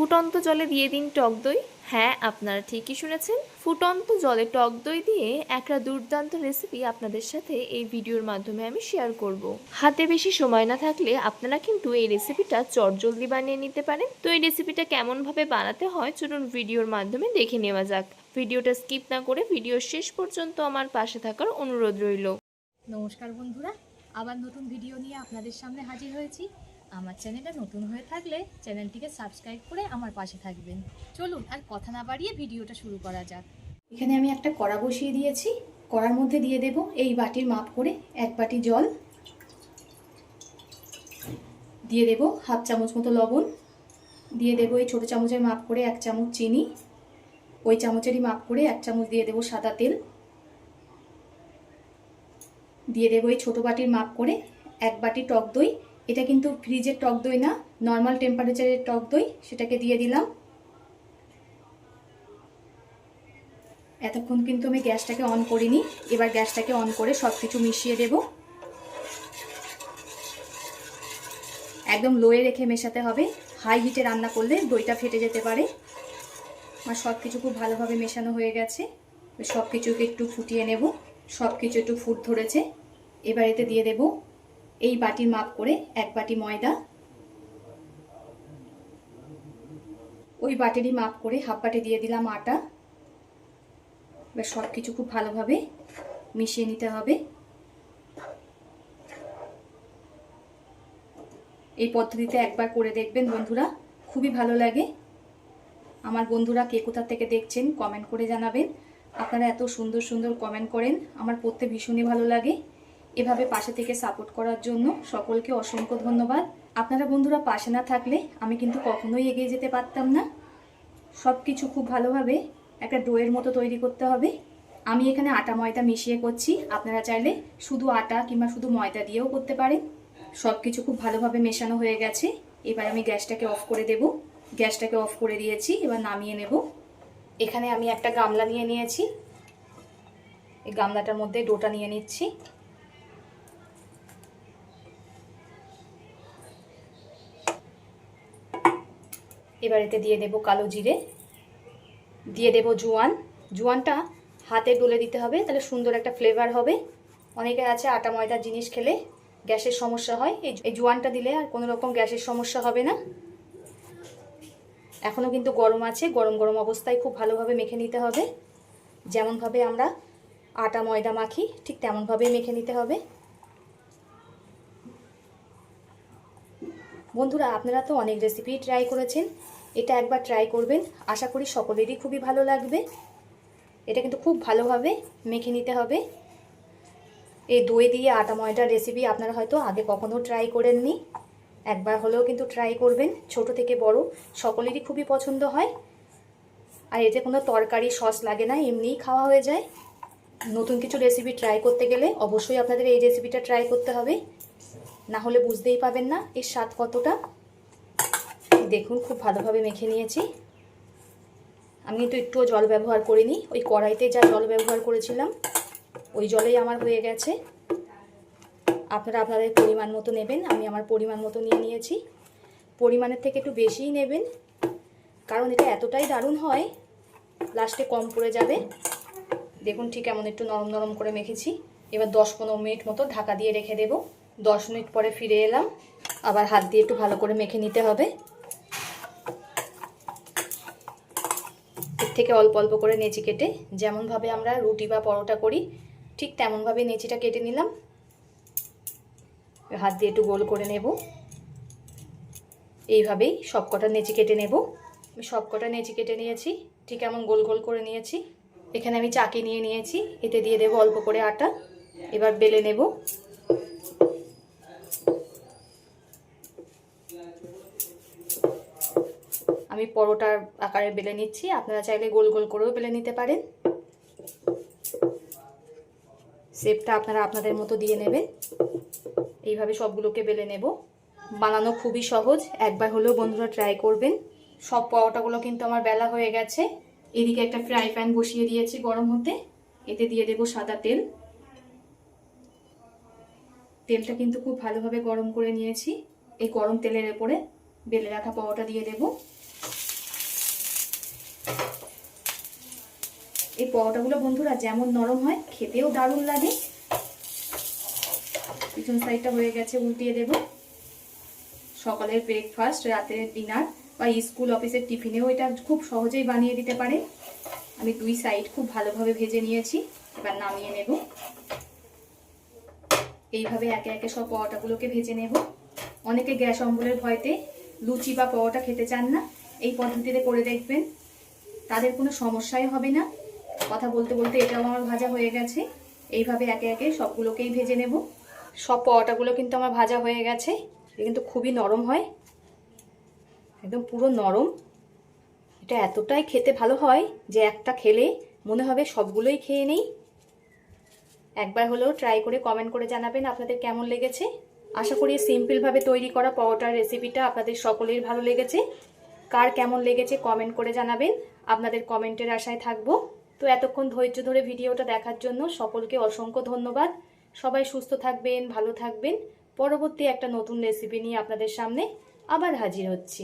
ফুটন্ত জলে দিয়ে দিন টক দই। হ্যাঁ, আপনারা ঠিকই শুনেছেন, ফুটন্ত জলে টক দই দিয়ে একটা দুর্দান্ত রেসিপি আপনাদের সাথে এই ভিডিওর মাধ্যমে আমি শেয়ার করব। হাতে বেশি সময় না থাকলে আপনারা কিন্তু এই রেসিপিটা চটজলদি বানিয়ে নিতে পারেন। তো এই রেসিপিটা কেমনভাবে বানাতে হয় চলুন ভিডিওর মাধ্যমে দেখে নেওয়া যাক। ভিডিওটা স্কিপ না করে ভিডিওর শেষ পর্যন্ত আমার পাশে থাকার অনুরোধ রইল। নমস্কার বন্ধুরা, আবার নতুন ভিডিও নিয়ে আপনাদের সামনে হাজির হয়েছি। আমার চ্যানেলটা নতুন হয়ে থাকলে চ্যানেলটিকে সাবস্ক্রাইব করে আমার পাশে থাকবেন। চলুন আর কথা না বাড়িয়ে ভিডিওটা শুরু করা যাক। এখানে আমি একটা কড়া বসিয়ে দিয়েছি। কড়ার মধ্যে দিয়ে দেব এই বাটির মাপ করে 1 বাটি জল, দিয়ে দেব হাফ চামচ মতো লবণ, দিয়ে দেব এই ছোটো চামচের মাপ করে 1 চামচ চিনি, ওই চামচেরই মাপ করে 1 চামচ দিয়ে দেব সাদা তেল, দিয়ে দেবো এই ছোটো বাটির মাপ করে 1 বাটি টক দই। এটা কিন্তু ফ্রিজের টক দই না, নর্মাল টেম্পারেচারের টক দই, সেটাকে দিয়ে দিলাম। এতক্ষণ কিন্তু আমি গ্যাসটাকে অন করিনি, এবার গ্যাসটাকে অন করে সব কিছু মিশিয়ে দেব। একদম লোয়ে রেখে মেশাতে হবে, হাই হিটে রান্না করলে দইটা ফেটে যেতে পারে। আর সব কিছু খুব ভালোভাবে মেশানো হয়ে গেছে। সব কিছুকে একটু ফুটিয়ে নেব। সব কিছু একটু ফুট ধরেছে, এবার এতে দিয়ে দেব এই বাটির মাপ করে 1 বাটি ময়দা, ওই বাটিরই মাপ করে হাফ বাটি দিয়ে দিলাম আটা। এবার সব কিছু খুব ভালোভাবে মিশিয়ে নিতে হবে। এই পদ্ধতিতে একবার করে দেখবেন বন্ধুরা, খুবই ভালো লাগে। আমার বন্ধুরা কে কোথা থেকে দেখছেন কমেন্ট করে জানাবেন। আপনারা এত সুন্দর সুন্দর কমেন্ট করেন, আমার পড়তে ভীষণই ভালো লাগে। এভাবে পাশে থেকে সাপোর্ট করার জন্য সকলকে অসংখ্য ধন্যবাদ। আপনারা বন্ধুরা পাশে না থাকলে আমি কিন্তু কখনোই এগিয়ে যেতে পারতাম না। সব কিছু খুব ভালোভাবে একটা ডোয়ের মতো তৈরি করতে হবে। আমি এখানে আটা ময়দা মিশিয়ে করছি, আপনারা চাইলে শুধু আটা কিংবা শুধু ময়দা দিয়েও করতে পারেন। সব কিছু খুব ভালোভাবে মেশানো হয়ে গেছে, এবার আমি গ্যাসটাকে অফ করে দেব। গ্যাসটাকে অফ করে দিয়েছি, এবার নামিয়ে নেব। এখানে আমি একটা গামলা নিয়ে নিয়েছি, এই গামলাটার মধ্যে ডোটা নিয়ে নিচ্ছি। এবার এতে দিয়ে দেব কালো জিরে, দিয়ে দেব জোয়ান। জোয়ানটা হাতে ডলে দিতে হবে, তাহলে সুন্দর একটা ফ্লেভার হবে। অনেকে আছে আটা ময়দার জিনিস খেলে গ্যাসের সমস্যা হয়, এই জোয়ানটা দিলে আর কোনো রকম গ্যাসের সমস্যা হবে না। এখনও কিন্তু গরম আছে, গরম গরম অবস্থায় খুব ভালোভাবে মেখে নিতে হবে। যেমনভাবে আমরা আটা ময়দা মাখি ঠিক তেমনভাবেই মেখে নিতে হবে। বন্ধুরা আপনারা তো অনেক রেসিপি ট্রাই করেছেন, এটা একবার ট্রাই করবেন, আশা করি সকলেরই খুবই ভালো লাগবে। এটা কিন্তু খুব ভালোভাবে মেখে নিতে হবে। এই দই দিয়ে আটা ময়দার রেসিপি আপনারা হয়তো আগে কখনো ট্রাই করেননি, একবার হলেও কিন্তু ট্রাই করবেন। ছোট থেকে বড় সকলেরই খুবই পছন্দ হয়। আর এতে কোনো তরকারি সস লাগে না, এমনিই খাওয়া হয়ে যায়। নতুন কিছু রেসিপি ট্রাই করতে গেলে অবশ্যই আপনাদের এই রেসিপিটা ট্রাই করতে হবে, না হলে বুঝতেই পাবেন না এর স্বাদ কতটা। দেখুন খুব ভালোভাবে মেখে নিয়েছি। আমি কিন্তু একটুও জল ব্যবহার করিনি, ওই কড়াইতে যা জল ব্যবহার করেছিলাম ওই জলেই আমার হয়ে গেছে। আপনারা আপনাদের পরিমাণ মতো নেবেন, আমি আমার পরিমাণ মতো নিয়ে নিয়েছি। পরিমাণের থেকে একটু বেশিই নেবেন, কারণ এটা এতটাই দারুণ হয়, লাস্টে কম পড়ে যাবে। দেখুন ঠিক এমন একটু নরম নরম করে মেখেছি। এবার 10-15 মিনিট মতো ঢাকা দিয়ে রেখে দেব। 10 মিনিট পরে ফিরে এলাম, আবার হাত দিয়ে একটু ভালো করে মেখে নিতে হবে। এর থেকে অল্প অল্প করে নেচি কেটে, যেমনভাবে আমরা রুটি বা পরোটা করি ঠিক তেমনভাবে নেচিটা কেটে নিলাম। হাত দিয়ে একটু গোল করে নেব, এইভাবেই সবকটা নেচি কেটে নেব। আমি সবকটা নেচি কেটে নিয়েছি, ঠিক এমন গোল গোল করে নিয়েছি। এখানে আমি চাকি নিয়ে নিয়েছি, এতে দিয়ে দেব অল্প করে আটা। এবার বেলে নেব। আমি পরোটার আকারে বেলে নিচ্ছি, আপনারা চাইলে গোল গোল করেও বেলে নিতে পারেন। শেপটা আপনারা আপনাদের মতো দিয়ে নেবেন। এইভাবে সবগুলোকে বেলে নেব। বানানো খুবই সহজ, একবার হলেও বন্ধুরা ট্রাই করবেন। সব পরোটাগুলো কিন্তু আমার বেলা হয়ে গেছে। এদিকে একটা ফ্রাই প্যান বসিয়ে দিয়েছি গরম হতে, এতে দিয়ে দেব সাদা তেল। তেলটা কিন্তু খুব ভালোভাবে গরম করে নিয়েছি। এই গরম তেলের উপরে বেলে রাখা পরোটা দিয়ে দেব। পরোটাগুলো বন্ধুরা যেমন নরম হয়, খেতেও দারুণ লাগে। পিছন সাইডটা হয়ে গেছে, উল্টিয়ে দেব। সকালের ব্রেকফাস্ট, রাতের ডিনার বা স্কুল অফিসের টিফিনেও এটা খুব সহজেই বানিয়ে দিতে পারে। আমি দুই সাইড খুব ভালোভাবে ভেজে নিয়েছি, এবার নামিয়ে নেব। এইভাবে একে একে সব পরোটাগুলোকে ভেজে নেব। অনেকে গ্যাস অম্বলের ভয়তে লুচি বা পরোটা খেতে চান না, এই পদ্ধতিতে করে দেখবেন, তাদের কোনো সমস্যাই হবে না। কথা বলতে বলতে এটাও আমার ভাজা হয়ে গেছে। এইভাবে একে একে সবগুলোকেই ভেজে নেব। সব পরোটাগুলো কিন্তু আমার ভাজা হয়ে গেছে। এটা কিন্তু খুবই নরম হয়, একদম পুরো নরম। এটা এতটাই খেতে ভালো হয় যে একটা খেলে মনে হবে সবগুলোই খেয়ে নেই। একবার হলেও ট্রাই করে কমেন্ট করে জানাবেন আপনাদের কেমন লেগেছে। আশা করি সিম্পলভাবে তৈরি করা পরোটার রেসিপিটা আপনাদের সকলের ভালো লেগেছে। কার কেমন লেগেছে কমেন্ট করে জানাবেন, আপনাদের কমেন্টের আশায় থাকবো। তো এতক্ষণ ধৈর্য ধরে ভিডিওটা দেখার জন্য সকলকে অসংখ্য ধন্যবাদ। সবাই সুস্থ থাকবেন, ভালো থাকবেন। পরবর্তী একটা নতুন রেসিপি নিয়ে আপনাদের সামনে আবার হাজির হচ্ছি।